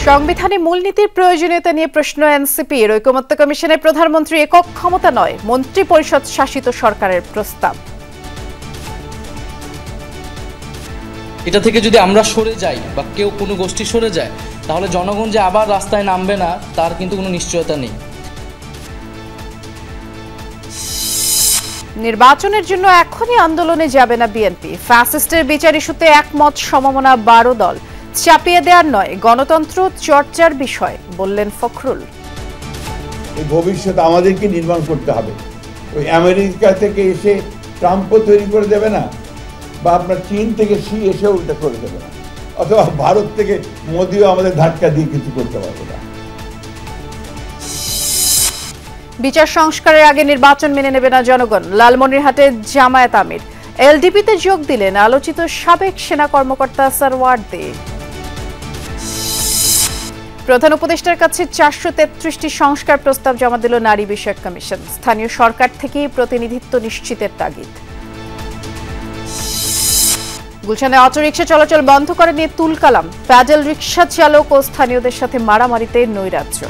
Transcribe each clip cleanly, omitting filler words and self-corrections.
সংবিধানে মূলনীতির প্রয়োজনীয়তা নিয়ে প্রশ্ন এনসিপির। ঐকমত্য কমিশনের প্রধানমন্ত্রী একক ক্ষমতা নয়, মন্ত্রিপরিষদ শাসিত সরকারের প্রস্তাব। এটা থেকে যদি আমরা সরে যাই বা কেউ কোনো গোষ্ঠী সরে যায়, তাহলে জনগণ যে আবার রাস্তায় নামবে না তার কিন্তু কোনো নিশ্চয়তা নেই। নির্বাচনের জন্য এখনই আন্দোলনে যাবে না বিএনপি। ফ্যাসিস্টের বিচার ইস্যুতে একমত সমমনা 12 দল। চাপিয়ে দেওয়ার নয়, গণতন্ত্র চর্চার বিষয় বললেন ফখরুল। এই ভবিষ্যৎ আমাদেরকে নির্মাণ করতে হবে। ওই আমেরিকা থেকে এসে ট্রাম্পও তৈরি করে দেবে না, বা আপনার চীন থেকে শি এসেও এটা করে দেবে না, অথবা ভারত থেকে মোদিও আমাদের ধাক্কা দিয়ে কিছু করতে পারবে না। বিচার সংস্কারের আগে নির্বাচন মেনে নেবে না জনগণ। লালমনিরহাটে জামায়াত আমির। এলডিপিতে যোগ দিলেন আলোচিত সাবেক সেনা কর্মকর্তা সারওয়ার্দী। প্রধান উপদেষ্টার কাছে 433টি সংস্কার প্রস্তাব জমা দিল নারী বিষয়ক কমিশন। স্থানীয় সরকার থেকেই প্রতিনিধিত্ব নিশ্চিতের তাগিদ। গুলশানে অটোরিকশা চলাচল বন্ধ করে নিয়ে তুলকালাম। প্যাডেল রিকশা চালক ও স্থানীয়দের সাথে মারামারিতে নৈরাজ্য।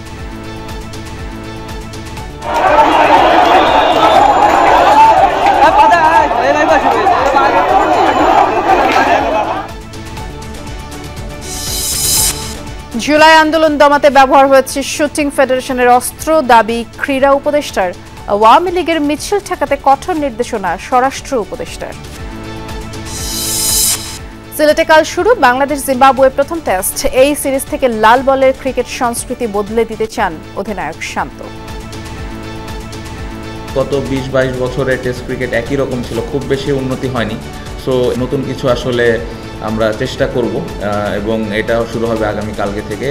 জুলাই আন্দোলন দমাতে ব্যবহার হয়েছে শুটিং ফেডারেশনের অস্ত্র, দাবি ক্রীড়া উপদেষ্টার। আওয়ামী লীগের মিছিল ঠেকাতে কঠোর নির্দেশনা স্বরাষ্ট্র উপদেষ্টার। সিলেটে কাল শুরু বাংলাদেশ জিম্বাবুয়ে প্রথম টেস্ট। এই সিরিজ থেকে লাল বলের ক্রিকেট সংস্কৃতি বদলে দিতে চান অধিনায়ক শান্ত। গত 20-22 বছরে টেস্ট ক্রিকেট একই রকম ছিল, খুব বেশি উন্নতি হয়নি। সো নতুন কিছু আসলে আমরা চেষ্টা করব এবং এটাও শুরু হবে আগামী কালকে থেকে।